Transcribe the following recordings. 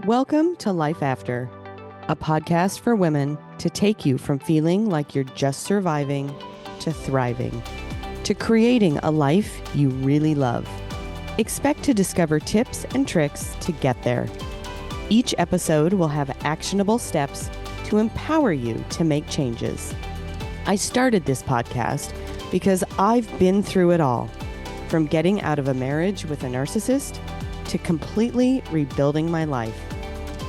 Welcome to Life After, a podcast for women to take you from feeling like you're just surviving to thriving, to creating a life you really love. Expect to discover tips and tricks to get there. Each episode will have actionable steps to empower you to make changes. I started this podcast because I've been through it all, from getting out of a marriage with a narcissist to completely rebuilding my life.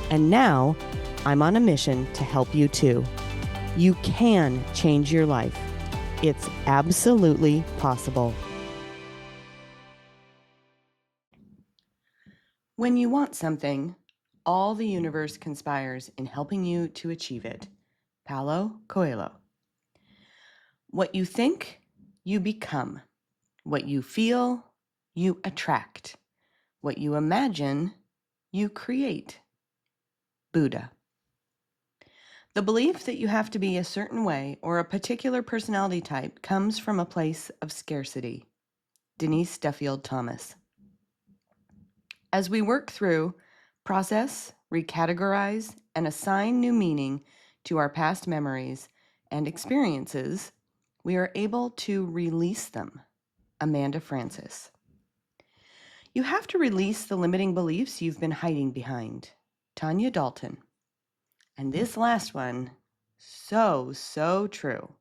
And now I'm on a mission to help you too. You can change your life. It's absolutely possible. When you want something, all the universe conspires in helping you to achieve it. Paulo Coelho. What you think, you become. What you feel, you attract. What you imagine, you create. Buddha. The belief that you have to be a certain way or a particular personality type comes from a place of scarcity. Denise Duffield Thomas. As we work through, process, recategorize, and assign new meaning to our past memories and experiences, we are able to release them. Amanda Francis. You have to release the limiting beliefs you've been hiding behind. Tanya Dalton. And this last one, so true.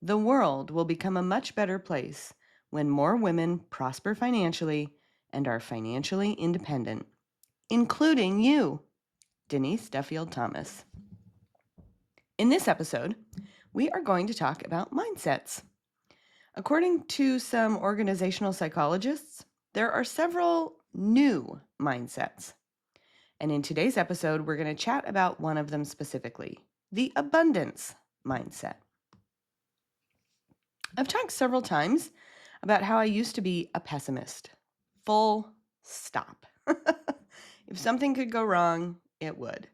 The world will become a much better place when more women prosper financially and are financially independent, including you, Denise Duffield Thomas. In this episode, we are going to talk about mindsets. According to some organizational psychologists, there are several new mindsets. And in today's episode, we're going to chat about one of them specifically, the abundance mindset. I've talked several times about how I used to be a pessimist. Full stop. If something could go wrong, it would.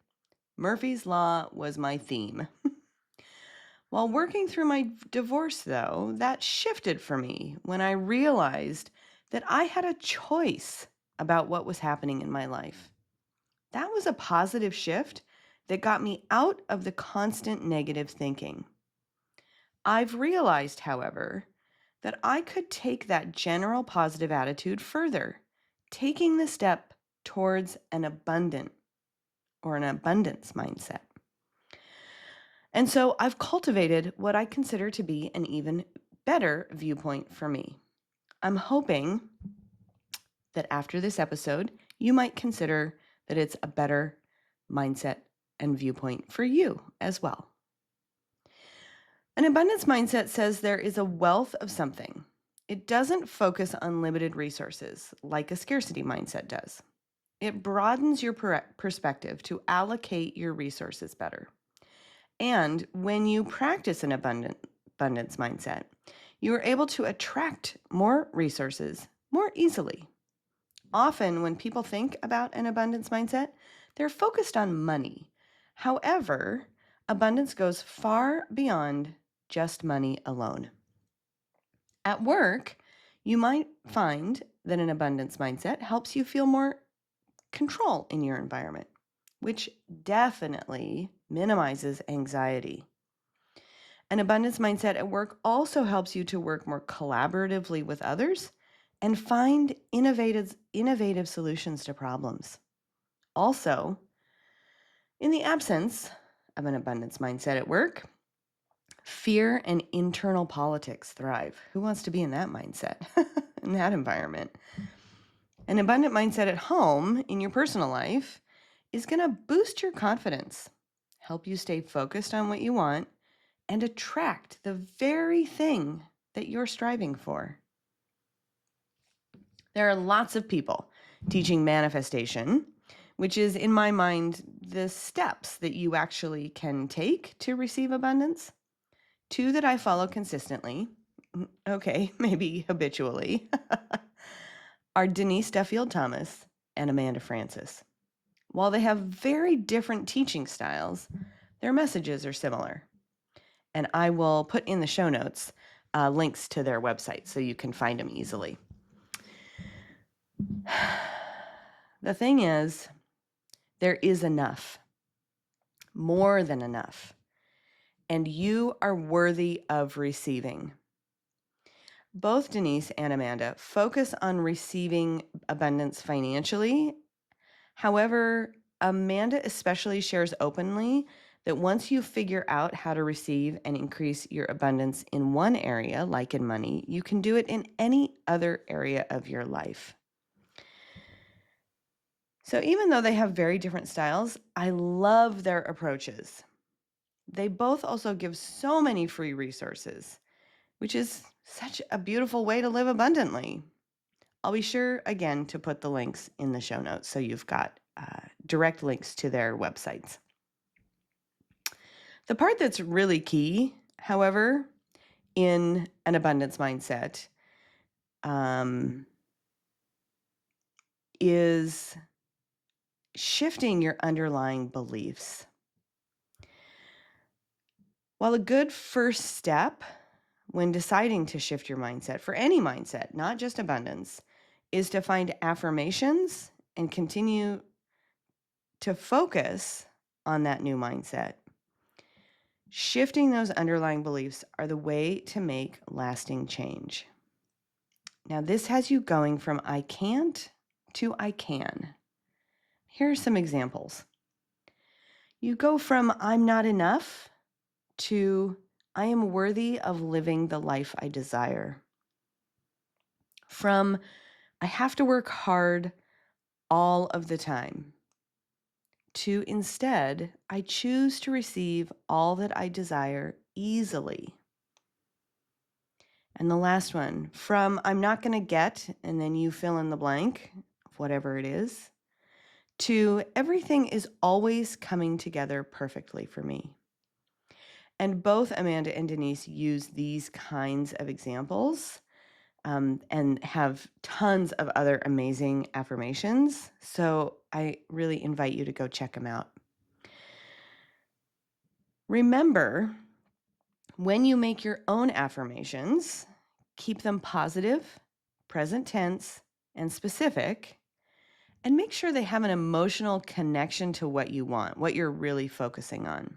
Murphy's Law was my theme. While working through my divorce, though, that shifted for me when I realized that I had a choice about what was happening in my life. That was a positive shift that got me out of the constant negative thinking. I've realized, however, that I could take that general positive attitude further, taking the step towards an abundance mindset. And so I've cultivated what I consider to be an even better viewpoint for me. I'm hoping that after this episode, you might consider that it's a better mindset and viewpoint for you as well. An abundance mindset says there is a wealth of something. It doesn't focus on limited resources like a scarcity mindset does. It broadens your perspective to allocate your resources better. And when you practice an abundance mindset, you are able to attract more resources more easily. Often when people think about an abundance mindset, they're focused on money. However, abundance goes far beyond just money alone. At work, you might find that an abundance mindset helps you feel more control in your environment, which definitely minimizes anxiety. An abundance mindset at work also helps you to work more collaboratively with others and find innovative solutions to problems. Also, in the absence of an abundance mindset at work, fear and internal politics thrive. Who wants to be in that mindset, in that environment? An abundant mindset at home, in your personal life, is going to boost your confidence, help you stay focused on what you want, and attract the very thing that you're striving for. There are lots of people teaching manifestation, which is, in my mind, the steps that you actually can take to receive abundance. Two that I follow consistently, okay, maybe habitually, are Denise Duffield Thomas and Amanda Francis. While they have very different teaching styles, their messages are similar. And I will put in the show notes links to their website so you can find them easily. The thing is, There is enough, more than enough, and you are worthy of receiving. Both Denise and Amanda focus on receiving abundance financially. However, Amanda especially shares openly that once you figure out how to receive and increase your abundance in one area, like in money, you can do it in any other area of your life. So even though they have very different styles, I love their approaches. They both also give so many free resources, which is such a beautiful way to live abundantly. I'll be sure, again, to put the links in the show notes so you've got direct links to their websites. The part that's really key, however, in an abundance mindset is shifting your underlying beliefs. While a good first step when deciding to shift your mindset for any mindset, not just abundance, is to find affirmations and continue to focus on that new mindset. Shifting those underlying beliefs are the way to make lasting change. Now, this has you going from I can't to I can. Here are some examples. You go from I'm not enough to I am worthy of living the life I desire. From I have to work hard all of the time to instead I choose to receive all that I desire easily. And the last one, from I'm not going to get, and then you fill in the blank, whatever it is, to everything is always coming together perfectly for me. And both Amanda and Denise use these kinds of examples and have tons of other amazing affirmations. So I really invite you to go check them out. Remember, when you make your own affirmations, keep them positive, present tense, and specific, and make sure they have an emotional connection to what you want, what you're really focusing on.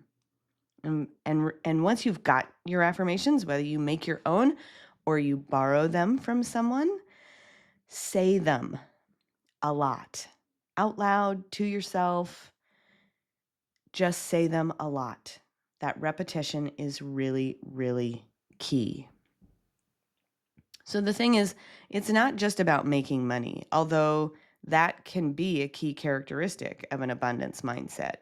And once you've got your affirmations, whether you make your own or you borrow them from someone, say them a lot, out loud, to yourself. Just say them a lot. That repetition is really, really key. So the thing is, it's not just about making money, although that can be a key characteristic of an abundance mindset.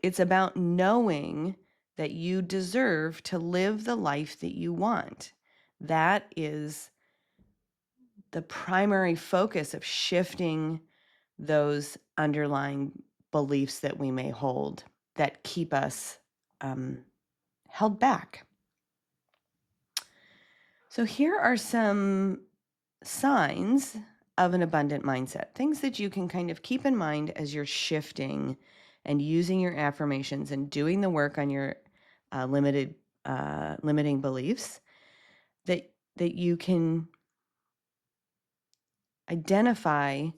It's about knowing that you deserve to live the life that you want. That is the primary focus of shifting those underlying beliefs that we may hold that keep us held back. So here are some signs of an abundant mindset, things that you can kind of keep in mind as you're shifting and using your affirmations and doing the work on your limiting beliefs that you can identify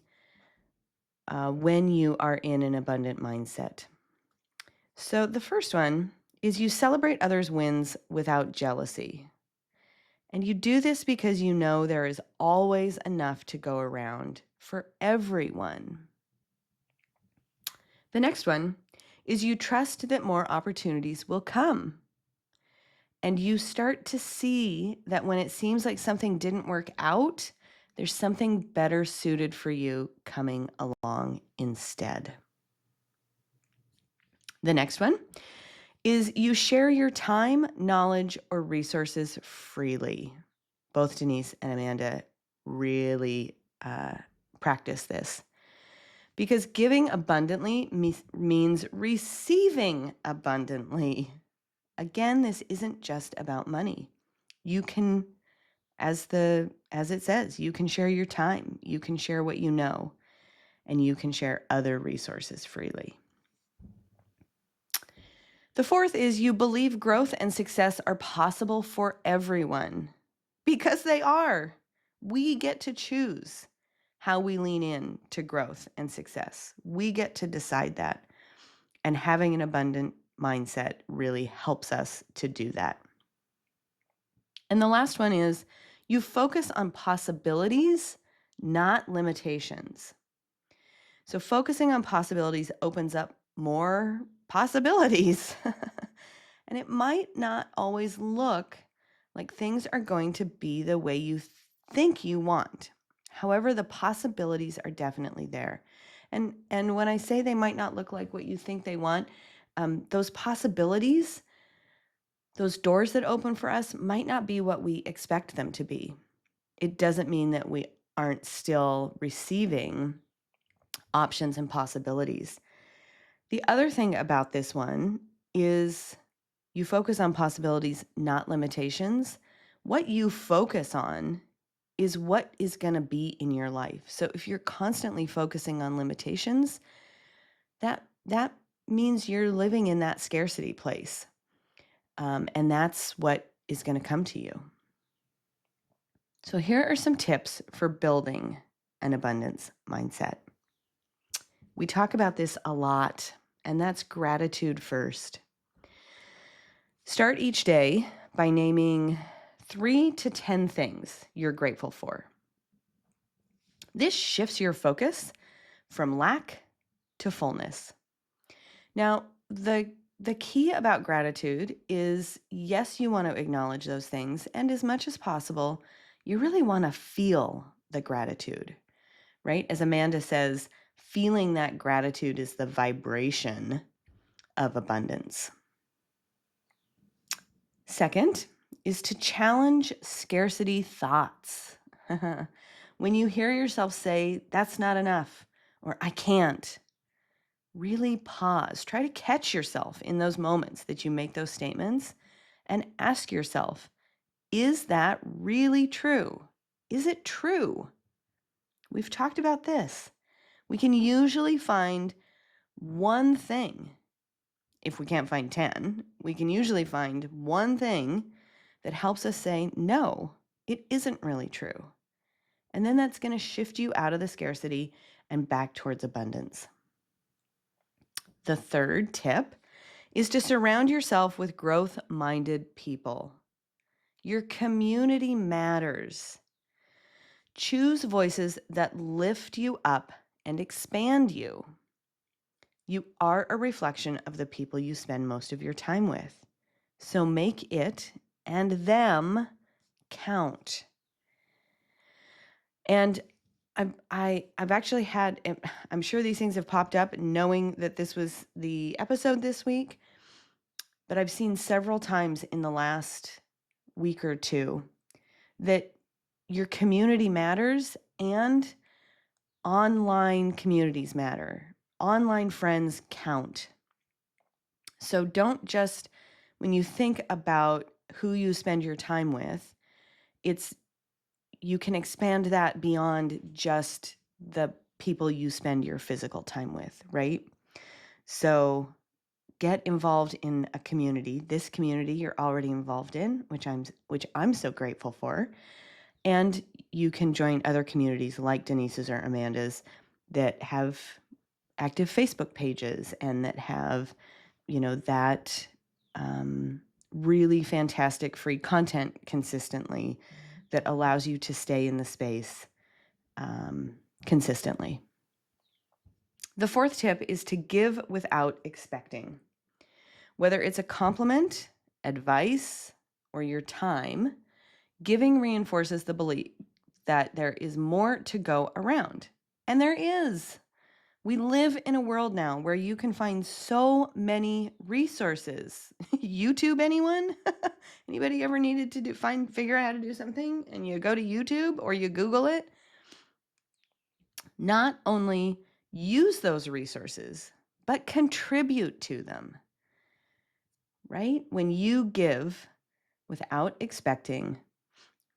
when you are in an abundant mindset. So the first one is you celebrate others' wins without jealousy. And you do this because you know there is always enough to go around for everyone. The next one is you trust that more opportunities will come. And you start to see that when it seems like something didn't work out, there's something better suited for you coming along instead. The next one is you share your time, knowledge, or resources freely. Both Denise and Amanda really practice this because giving abundantly means receiving abundantly. Again, this isn't just about money. You can, as it says, you can share your time, you can share what you know, and you can share other resources freely. The fourth is you believe growth and success are possible for everyone because they are. We get to choose. how we lean in to growth and success. We get to decide that. And having an abundant mindset really helps us to do that. And the last one is you focus on possibilities, not limitations. So focusing on possibilities opens up more possibilities. And it might not always look like things are going to be the way you think you want. However, the possibilities are definitely there. And when I say they might not look like what you think they want, those possibilities, those doors that open for us might not be what we expect them to be. It doesn't mean that we aren't still receiving options and possibilities. The other thing about this one is you focus on possibilities, not limitations. What you focus on is what is going to be in your life. So if you're constantly focusing on limitations, that means you're living in that scarcity place. And that's what is going to come to you. So here are some tips for building an abundance mindset. We talk about this a lot, and that's gratitude first. Start each day by naming 3 to 10 things you're grateful for. This shifts your focus from lack to fullness. Now, the key about gratitude is, yes, you want to acknowledge those things, and as much as possible, you really want to feel the gratitude, right? As Amanda says, feeling that gratitude is the vibration of abundance. Second is to challenge scarcity thoughts. When you hear yourself say, that's not enough, or I can't, really pause. Try to catch yourself in those moments that you make those statements and ask yourself, is that really true? Is it true? We've talked about this. We can usually find one thing. If we can't find 10, we can usually find one thing that helps us say, no, it isn't really true. And then that's going to shift you out of the scarcity and back towards abundance. The third tip is to surround yourself with growth-minded people. Your community matters. Choose voices that lift you up and expand you. You are a reflection of the people you spend most of your time with. So make it and them count. And I've actually had, I'm sure these things have popped up knowing that this was the episode this week, but I've seen several times in the last week or two that your community matters and online communities matter. Online friends count. So don't just, when you think about who you spend your time with, you can expand that beyond just the people you spend your physical time with, right? So get involved in a community. This community you're already involved in, which I'm so grateful for. And you can join other communities like Denise's or Amanda's that have active Facebook pages and that have, that really fantastic free content consistently that allows you to stay in the space consistently. The fourth tip is to give without expecting. Whether it's a compliment, advice, or your time, giving reinforces the belief that there is more to go around. And there is. We live in a world now where you can find so many resources. YouTube, anyone? Anybody ever needed to figure out how to do something and you go to YouTube or you Google it? Not only use those resources, but contribute to them, right? When you give without expecting,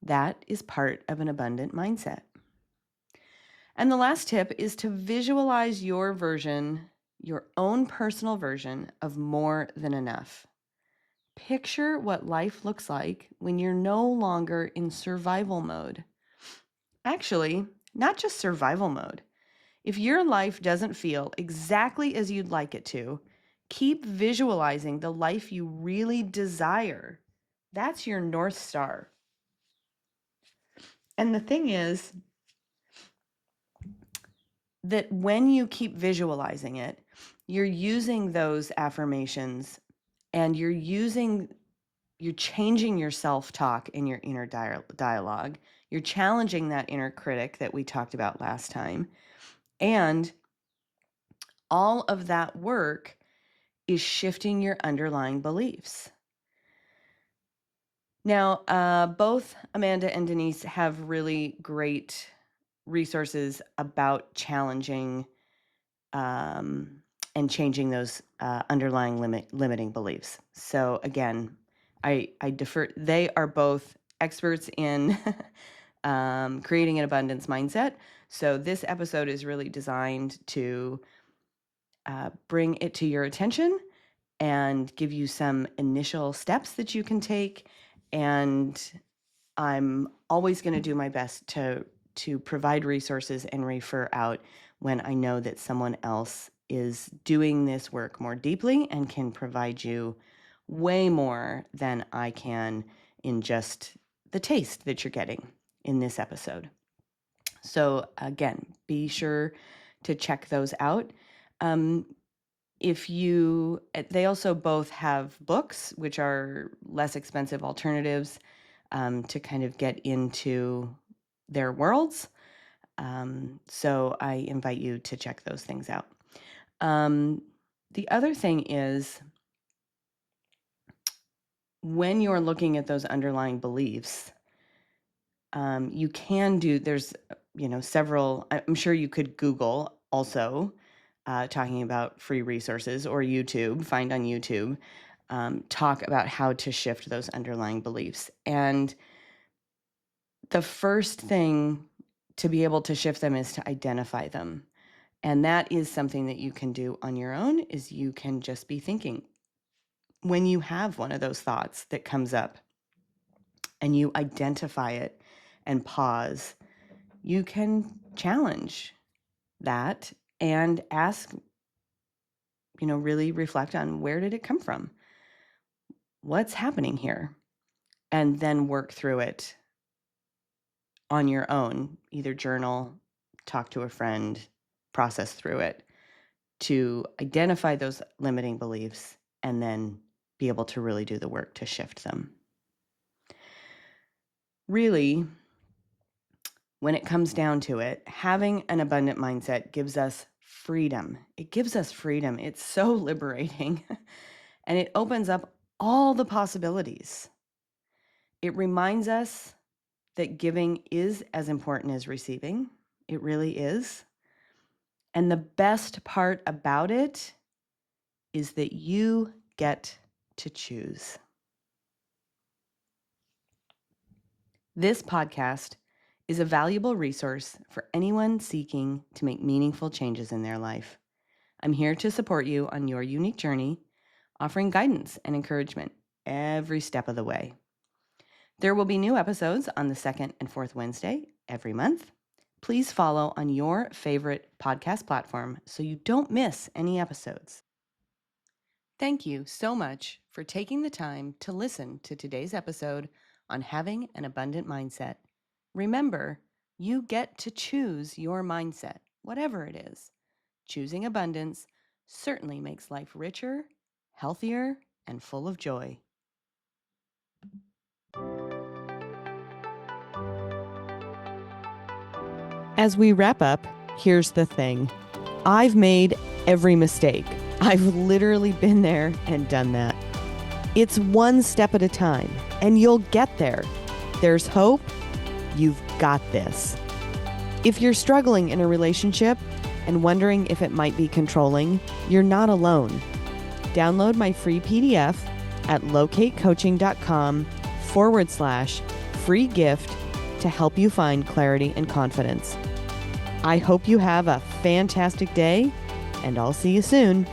that is part of an abundant mindset. And the last tip is to visualize your own personal version of more than enough. Picture what life looks like when you're no longer in survival mode. Actually, not just survival mode. If your life doesn't feel exactly as you'd like it to, keep visualizing the life you really desire. That's your North Star. And the thing is that when you keep visualizing it, you're using those affirmations and you're changing your self-talk in your inner dialogue. You're challenging that inner critic that we talked about last time. And all of that work is shifting your underlying beliefs. Now, both Amanda and Denise have really great resources about challenging and changing those underlying limiting beliefs. So again, I defer. They are both experts in creating an abundance mindset. So this episode is really designed to bring it to your attention and give you some initial steps that you can take. And I'm always going to do my best to provide resources and refer out when I know that someone else is doing this work more deeply and can provide you way more than I can in just the taste that you're getting in this episode. So again, be sure to check those out. They also both have books, which are less expensive alternatives to kind of get into their worlds. So I invite you to check those things out. The other thing is when you're looking at those underlying beliefs, you can there's, several, I'm sure you could Google also talking about free resources or find on YouTube, talk about how to shift those underlying beliefs. And the first thing to be able to shift them is to identify them. And that is something that you can do on your own, is you can just be thinking. When you have one of those thoughts that comes up and you identify it and pause, you can challenge that and ask, really reflect on, where did it come from? What's happening here? And then work through it on your own, either journal, talk to a friend, process through it to identify those limiting beliefs and then be able to really do the work to shift them. Really, when it comes down to it, having an abundant mindset gives us freedom. It gives us freedom. It's so liberating and it opens up all the possibilities. It reminds us that giving is as important as receiving. It really is. And the best part about it is that you get to choose. This podcast is a valuable resource for anyone seeking to make meaningful changes in their life. I'm here to support you on your unique journey, offering guidance and encouragement every step of the way. There will be new episodes on the second and fourth Wednesday every month. Please follow on your favorite podcast platform so you don't miss any episodes. Thank you so much for taking the time to listen to today's episode on having an abundant mindset. Remember, you get to choose your mindset, whatever it is. Choosing abundance certainly makes life richer, healthier, and full of joy. As we wrap up, here's the thing. I've made every mistake. I've literally been there and done that. It's one step at a time, and you'll get there. There's hope. You've got this. If you're struggling in a relationship and wondering if it might be controlling, you're not alone. Download my free PDF at locatecoaching.com/free gift to help you find clarity and confidence. I hope you have a fantastic day, and I'll see you soon.